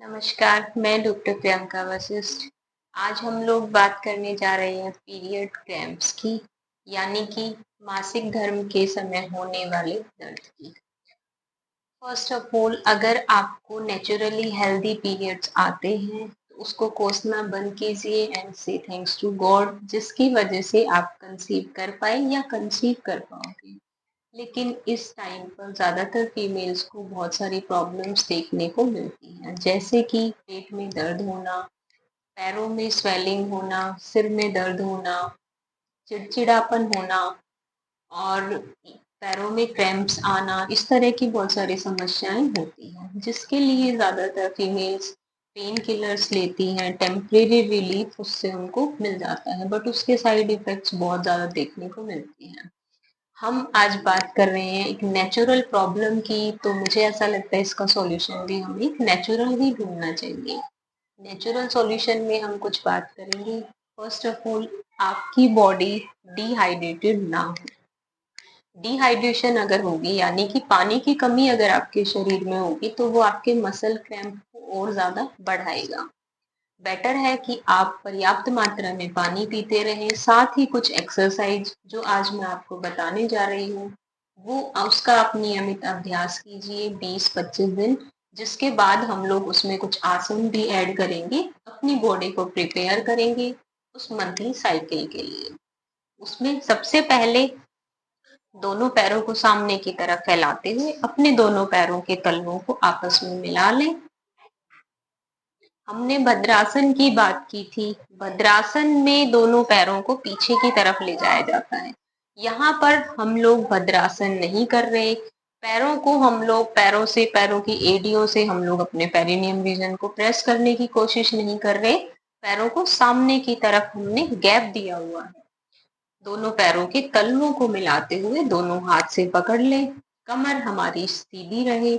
नमस्कार, मैं डॉक्टर प्रियंका वशिष्ठ। आज हम लोग बात करने जा रहे हैं पीरियड क्रैम्प्स की, यानी कि मासिक धर्म के समय होने वाले दर्द की। फर्स्ट ऑफ ऑल, अगर आपको नेचुरली हेल्दी पीरियड्स आते हैं तो उसको कोसना बंद कीजिए एंड से थैंक्स टू गॉड, जिसकी वजह से आप कंसीव कर पाए या कंसीव कर पाओगे। लेकिन इस टाइम पर ज़्यादातर फीमेल्स को बहुत सारी प्रॉब्लम्स देखने को मिलती हैं, जैसे कि पेट में दर्द होना, पैरों में स्वेलिंग होना, सिर में दर्द होना, चिड़चिड़ापन होना और पैरों में क्रैम्प्स आना। इस तरह की बहुत सारी समस्याएं होती हैं, जिसके लिए ज़्यादातर फीमेल्स पेन किलर्स लेती हैं। टेम्परेरी रिलीफ उससे उनको मिल जाता है, बट उसके साइड इफ़ेक्ट्स बहुत ज़्यादा देखने को मिलते हैं। हम आज बात कर रहे हैं एक नेचुरल प्रॉब्लम की, तो मुझे ऐसा लगता है इसका सॉल्यूशन भी हमें नेचुरल ही ढूंढना चाहिए। नेचुरल सॉल्यूशन में हम कुछ बात करेंगे। फर्स्ट ऑफ ऑल, आपकी बॉडी डिहाइड्रेटेड ना हो। डिहाइड्रेशन अगर होगी, यानी कि पानी की कमी अगर आपके शरीर में होगी, तो वो आपके मसल क्रैम्प को और ज्यादा बढ़ाएगा। बेटर है कि आप पर्याप्त मात्रा में पानी पीते रहें, साथ ही कुछ एक्सरसाइज जो आज मैं आपको बताने जा रही हूँ, वो उसका आप नियमित अभ्यास कीजिए 20-25 दिन। जिसके बाद हम लोग उसमें कुछ आसन भी ऐड करेंगे, अपनी बॉडी को प्रिपेयर करेंगे उस मंथली साइकिल के लिए। उसमें सबसे पहले दोनों पैरों को सामने की तरफ फैलाते हुए अपने दोनों पैरों के तलवों को आपस में मिला लें। हमने भद्रासन की बात की थी। भद्रासन में दोनों पैरों को पीछे की तरफ ले जाया जाता है। यहाँ पर हम लोग भद्रासन नहीं कर रहे। पैरों को हम लोग पैरों की एड़ियों से हम लोग अपने पेरिनियम रीजन को प्रेस करने की कोशिश नहीं कर रहे। पैरों को सामने की तरफ हमने गैप दिया हुआ है। दोनों पैरों के तलवों को मिलाते हुए दोनों हाथ से पकड़ लें। कमर हमारी सीधी रहे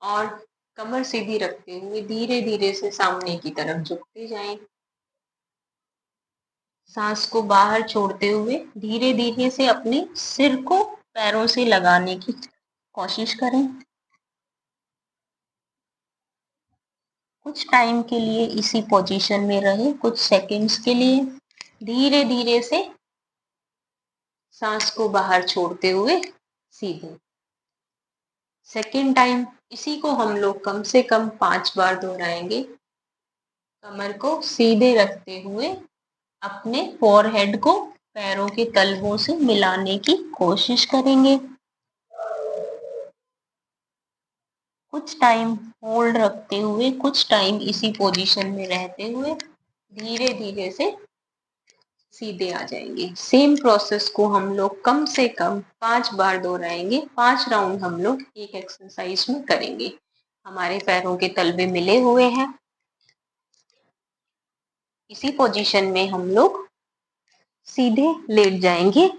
और कमर सीधी रखते हुए धीरे धीरे से सामने की तरफ झुकते जाएं। सांस को बाहर छोड़ते हुए धीरे धीरे से अपने सिर को पैरों से लगाने की कोशिश करें। कुछ टाइम के लिए इसी पोजीशन में रहें, कुछ सेकंड्स के लिए। धीरे धीरे से सांस को बाहर छोड़ते हुए सीधे। सेकेंड टाइम इसी को हम लोग कम से कम 5 बार दोहराएंगे। कमर को सीधे रखते हुए अपने फोरहेड को पैरों के तलवों से मिलाने की कोशिश करेंगे। कुछ टाइम होल्ड रखते हुए, कुछ टाइम इसी पोजीशन में रहते हुए धीरे धीरे से सीधे आ जाएंगे। सेम प्रोसेस को हम लोग कम से कम 5 बार दोहराएंगे। 5 राउंड हम लोग एक एक्सरसाइज में करेंगे। हमारे पैरों के तलवे मिले हुए हैं। इसी पोजीशन में हम लोग सीधे लेट जाएंगे।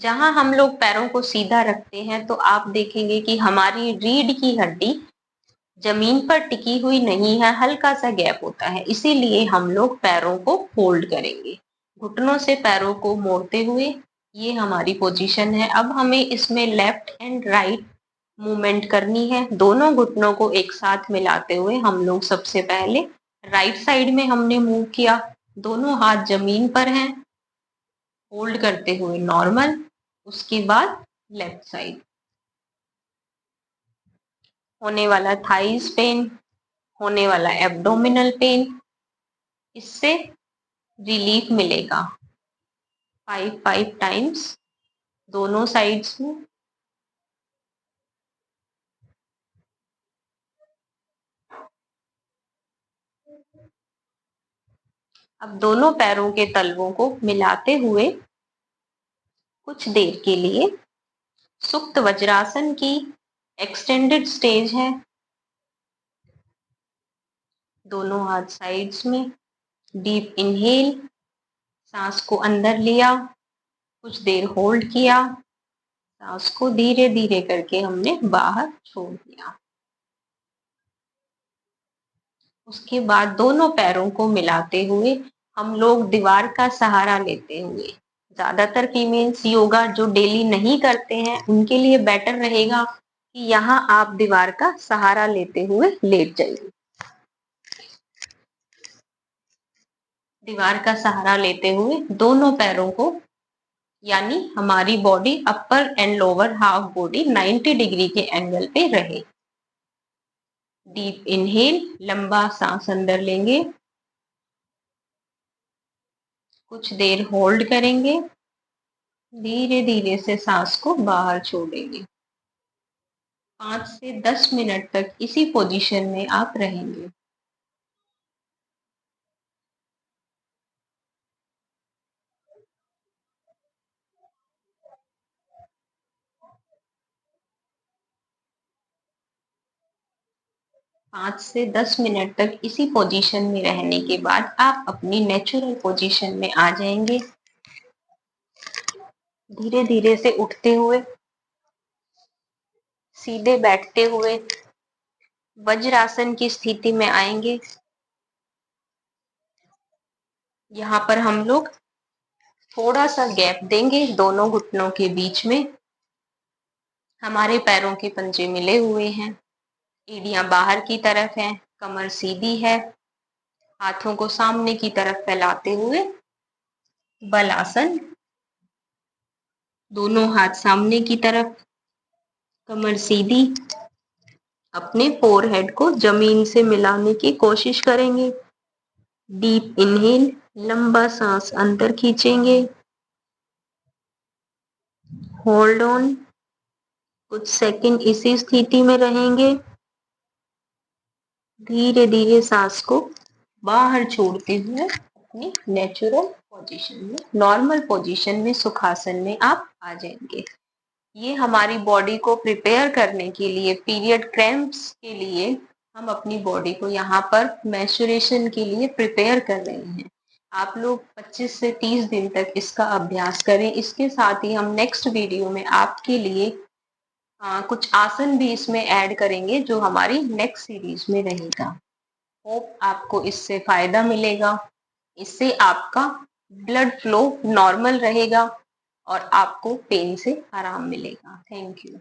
जहां हम लोग पैरों को सीधा रखते हैं तो आप देखेंगे कि हमारी रीढ़ की हड्डी जमीन पर टिकी हुई नहीं है, हल्का सा गैप होता है। इसीलिए हम लोग पैरों को फोल्ड करेंगे, घुटनों से पैरों को मोड़ते हुए। ये हमारी पोजीशन है। अब हमें इसमें लेफ्ट एंड राइट मूवमेंट करनी है। दोनों घुटनों को एक साथ मिलाते हुए हम लोग सबसे पहले राइट साइड में हमने मूव किया। दोनों हाथ जमीन पर हैं, होल्ड करते हुए नॉर्मल। उसके बाद लेफ्ट साइड। होने वाला थाइज पेन, होने वाला एब्डोमिनल पेन, इससे रिलीफ मिलेगा 5 टाइम्स दोनों साइड्स में। अब दोनों पैरों के तलवों को मिलाते हुए कुछ देर के लिए सुप्त वज्रासन की एक्सटेंडेड स्टेज है। दोनों हाथ साइड्स में। डीप इनहेल, सांस को अंदर लिया, कुछ देर होल्ड किया, सांस को धीरे धीरे करके हमने बाहर छोड़ दिया। उसके बाद दोनों पैरों को मिलाते हुए हम लोग दीवार का सहारा लेते हुए ज्यादातर फीमेल्स योगा जो डेली नहीं करते हैं उनके लिए बेटर रहेगा कि यहाँ आप दीवार का सहारा लेते हुए लेट जाइए। दीवार का सहारा लेते हुए दोनों पैरों को, यानी हमारी body upper and lower half body 90 degree के एंगल पे रहे। डीप इनहेल, लंबा सांस अंदर लेंगे, कुछ देर होल्ड करेंगे, धीरे धीरे से सांस को बाहर छोड़ेंगे। 5 से 10 मिनट तक इसी पोजीशन में आप रहेंगे। पाँच से 10 मिनट तक इसी पोजीशन में रहने के बाद आप अपनी नेचुरल पोजीशन में आ जाएंगे। धीरे धीरे से उठते हुए, सीधे बैठते हुए वज्रासन की स्थिति में आएंगे। यहाँ पर हम लोग थोड़ा सा गैप देंगे दोनों घुटनों के बीच में। हमारे पैरों के पंजे मिले हुए हैं, एड़ियां बाहर की तरफ हैं, कमर सीधी है। हाथों को सामने की तरफ फैलाते हुए बल आसन, दोनों हाथ सामने की तरफ, कमर सीधी। अपने फोरहेड को जमीन से मिलाने की कोशिश करेंगे। डीप इनहेल, लंबा सांस अंदर खींचेंगे, होल्ड ऑन, कुछ सेकंड इसी स्थिति में रहेंगे। धीरे धीरे सांस को बाहर छोड़ते हुए अपनी नेचुरल पोजीशन में, नॉर्मल पोजीशन में, सुखासन में आप आ जाएंगे। ये हमारी बॉडी को प्रिपेयर करने के लिए, पीरियड क्रैम्प्स के लिए हम अपनी बॉडी को यहाँ पर मेंस्ट्रुएशन के लिए प्रिपेयर कर रहे हैं। आप लोग 25 से 30 दिन तक इसका अभ्यास करें। इसके साथ ही हम नेक्स्ट वीडियो में आपके लिए कुछ आसन भी इसमें ऐड करेंगे जो हमारी नेक्स्ट सीरीज में रहेगा। होप आपको इससे फायदा मिलेगा। इससे आपका ब्लड फ्लो नॉर्मल रहेगा और आपको पेन से आराम मिलेगा। Thank you.